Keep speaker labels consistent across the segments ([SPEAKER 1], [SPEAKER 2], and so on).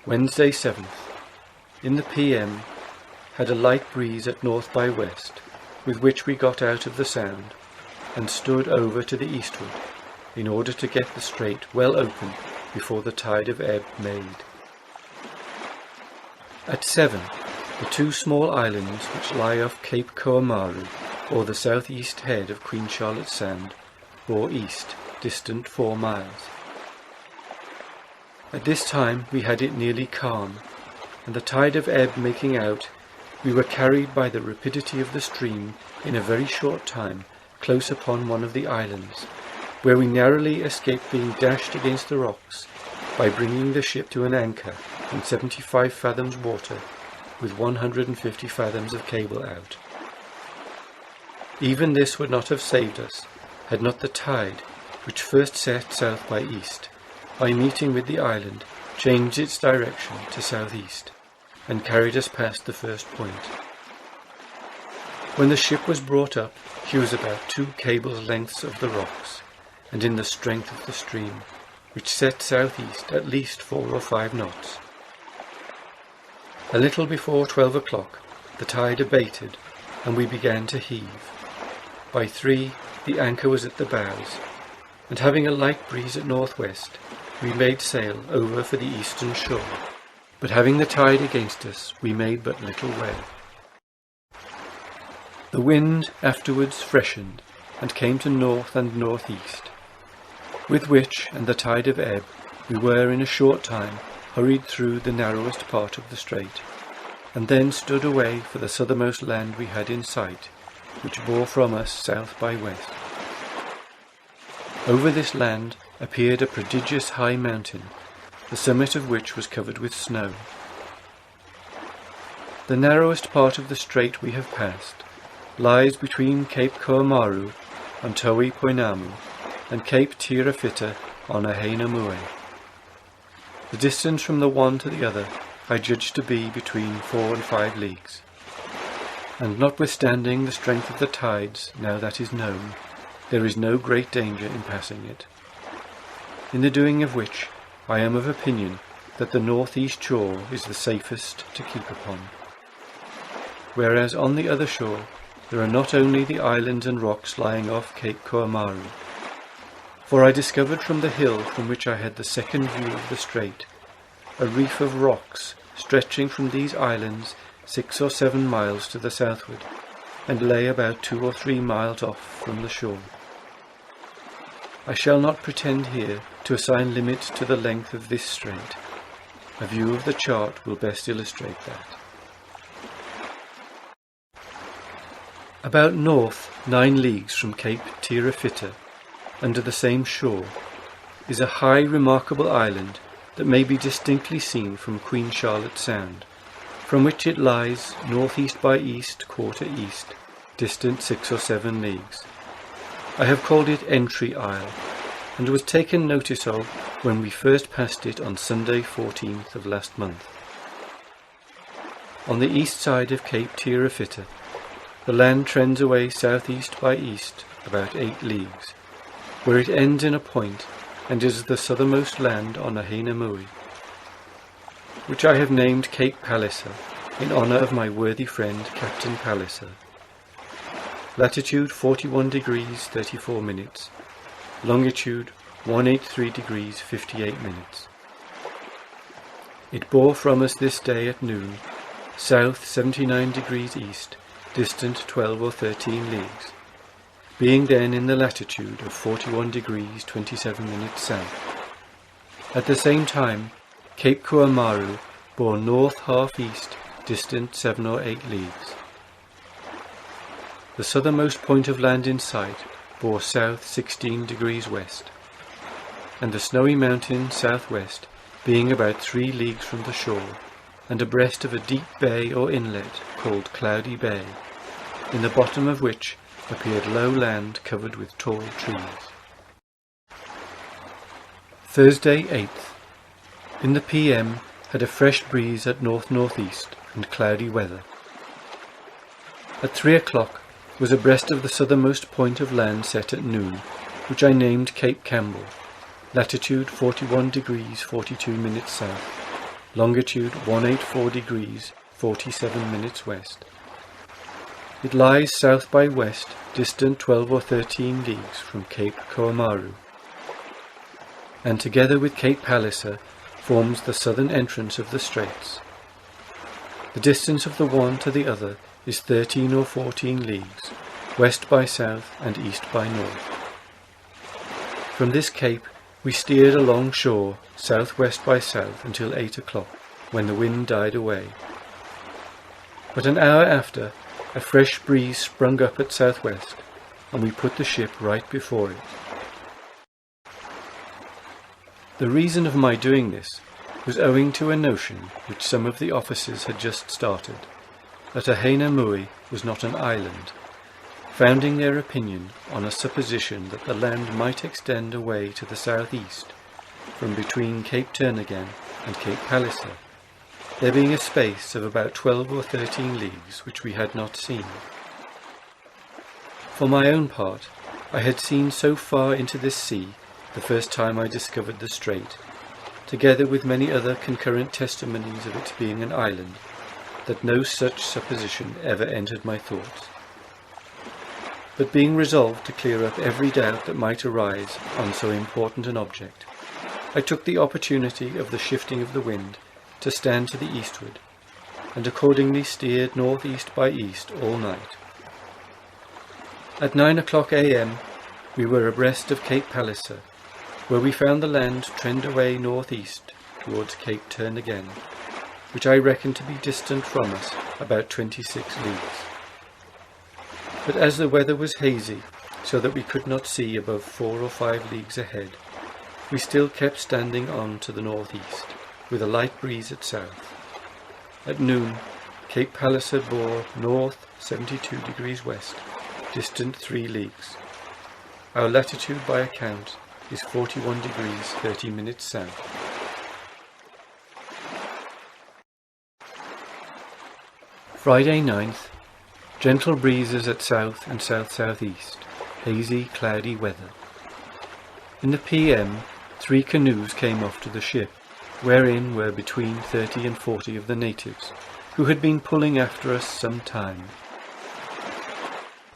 [SPEAKER 1] Wednesday 7th. In the PM, had a light breeze at north by west, with which we got out of the sound and stood over to the eastward in order to get the strait well open before the tide of ebb made. At 7, the two small islands which lie off Cape Koamaru, or the southeast head of Queen Charlotte Sound, bore east, distant 4 miles. At this time we had it nearly calm, and the tide of ebb making out, we were carried by the rapidity of the stream in a very short time close upon one of the islands, where we narrowly escaped being dashed against the rocks by bringing the ship to an anchor in 75 fathoms water with 150 fathoms of cable out. Even this would not have saved us had not the tide, which first set south by east, by meeting with the island, changed its direction to southeast and carried us past the first point. When the ship was brought up, she was about 2 cables' lengths of the rocks, and in the strength of the stream, which set southeast at least 4 or 5 knots. A little before 12 o'clock, the tide abated, and we began to heave. By 3, the anchor was at the bows, and having a light breeze at northwest, we made sail over for the eastern shore, but having the tide against us, we made but little way. The wind afterwards freshened, and came to north and northeast, with which and the tide of ebb, we were in a short time hurried through the narrowest part of the strait, and then stood away for the southernmost land we had in sight, which bore from us south by west. Over this land appeared a prodigious high mountain, the summit of which was covered with snow. The narrowest part of the strait we have passed lies between Cape Koamaru on Toi Poinamu and Cape Tirafita on Ahenamue. The distance from the one to the other I judge to be between 4 and 5 leagues, and notwithstanding the strength of the tides now that is known, there is no great danger in passing it. In the doing of which, I am of opinion that the northeast shore is the safest to keep upon. Whereas on the other shore there are not only the islands and rocks lying off Cape Koamaru, for I discovered from the hill from which I had the second view of the strait a reef of rocks stretching from these islands 6 or 7 miles to the southward, and lay about 2 or 3 miles off from the shore. I shall not pretend here to assign limit to the length of this strait. A view of the chart will best illustrate that. About north 9 leagues from Cape Tirafita, under the same shore, is a high remarkable island that may be distinctly seen from Queen Charlotte Sound, from which it lies northeast by east, quarter east, distant 6 or 7 leagues. I have called it Entry Isle, and was taken notice of when we first passed it on Sunday 14th of last month. On the east side of Cape Tirafita, the land trends away southeast by east about 8 leagues, where it ends in a point and is the southernmost land on Ahenamue, which I have named Cape Palliser in honour of my worthy friend Captain Palliser. Latitude 41 degrees 34 minutes, longitude 183 degrees 58 minutes. It bore from us this day at noon, south 79 degrees east, distant 12 or 13 leagues, being then in the latitude of 41 degrees 27 minutes south. At the same time, Cape Koamaru bore north half east, distant 7 or 8 leagues. The southernmost point of land in sight bore south 16 degrees west, and the snowy mountain southwest being about 3 leagues from the shore, and abreast of a deep bay or inlet called Cloudy Bay, in the bottom of which appeared low land covered with tall trees. Thursday 8th. In the PM had a fresh breeze at north-northeast and cloudy weather. At 3 o'clock was abreast of the southernmost point of land set at noon, which I named Cape Campbell, latitude 41 degrees 42 minutes south, longitude 184 degrees 47 minutes west. It lies south by west, distant 12 or 13 leagues from Cape Koamaru, and together with Cape Palliser forms the southern entrance of the straits. The distance of the one to the other is 13 or 14 leagues, west by south and east by north. From this cape we steered along shore, southwest by south, until 8 o'clock, when the wind died away. But an hour after, a fresh breeze sprung up at southwest, and we put the ship right before it. The reason of my doing this was owing to a notion which some of the officers had just started, that Haina Mui was not an island, founding their opinion on a supposition that the land might extend away to the southeast, from between Cape Turnagain and Cape Palliser, there being a space of about 12 or 13 leagues which we had not seen. For my own part, I had seen so far into this sea the first time I discovered the strait, together with many other concurrent testimonies of its being an island, that no such supposition ever entered my thoughts. But being resolved to clear up every doubt that might arise on so important an object, I took the opportunity of the shifting of the wind to stand to the eastward, and accordingly steered northeast by east all night. At 9 o'clock a.m. we were abreast of Cape Palliser, where we found the land trend away northeast towards Cape Turnagain, which I reckon to be distant from us about 26 leagues. But as the weather was hazy, so that we could not see above 4 or 5 leagues ahead, we still kept standing on to the northeast, with a light breeze at south. At noon, Cape Palliser bore north 72 degrees west, distant 3 leagues. Our latitude by account is 41 degrees 30 minutes south. Friday 9th. Gentle breezes at south and south-southeast, hazy, cloudy weather. In the PM, 3 canoes came off to the ship, wherein were between 30 and 40 of the natives, who had been pulling after us some time.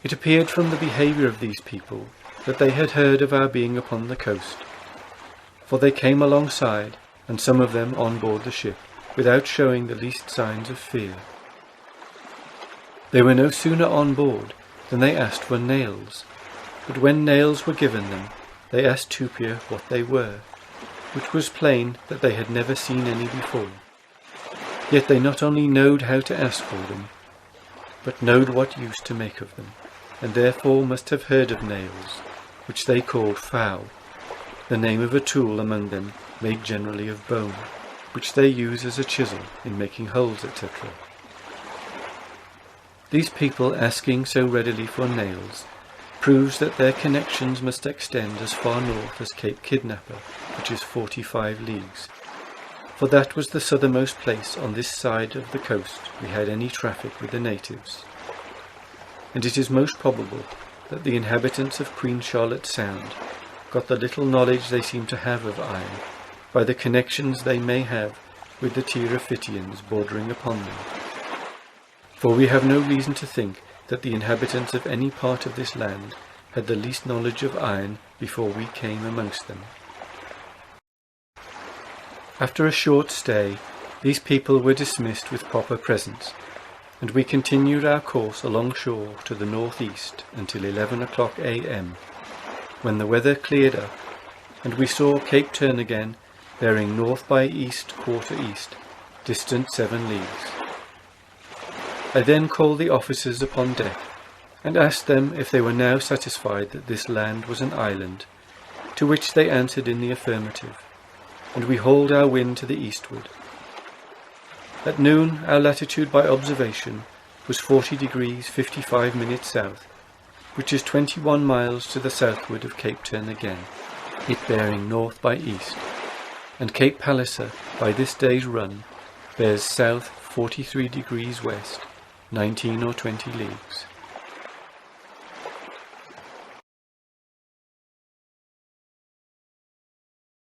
[SPEAKER 1] It appeared from the behaviour of these people that they had heard of our being upon the coast, for they came alongside, and some of them on board the ship, without showing the least signs of fear. They were no sooner on board than they asked for nails, but when nails were given them, they asked Tupia what they were, which was plain that they had never seen any before. Yet they not only knowed how to ask for them, but knowed what use to make of them, and therefore must have heard of nails, which they called fowl, the name of a tool among them made generally of bone, which they use as a chisel in making holes, etc. These people asking so readily for nails proves that their connections must extend as far north as Cape Kidnapper, which is 45 leagues, for that was the southernmost place on this side of the coast we had any traffic with the natives. And it is most probable that the inhabitants of Queen Charlotte Sound got the little knowledge they seem to have of iron by the connections they may have with the Tiraphidians bordering upon them. For we have no reason to think that the inhabitants of any part of this land had the least knowledge of iron before we came amongst them. After a short stay, these people were dismissed with proper presents, and we continued our course along shore to the northeast until 11 o'clock a.m., when the weather cleared up, and we saw Cape Turnagain bearing north by east quarter east, distant 7 leagues. I then called the officers upon deck, and asked them if they were now satisfied that this land was an island, to which they answered in the affirmative, and we hauled our wind to the eastward. At noon our latitude by observation was 40 degrees 55 minutes south, which is 21 miles to the southward of Cape Turnagain, it bearing north by east, and Cape Palliser by this day's run bears south 43 degrees west, 19 or 20 leagues.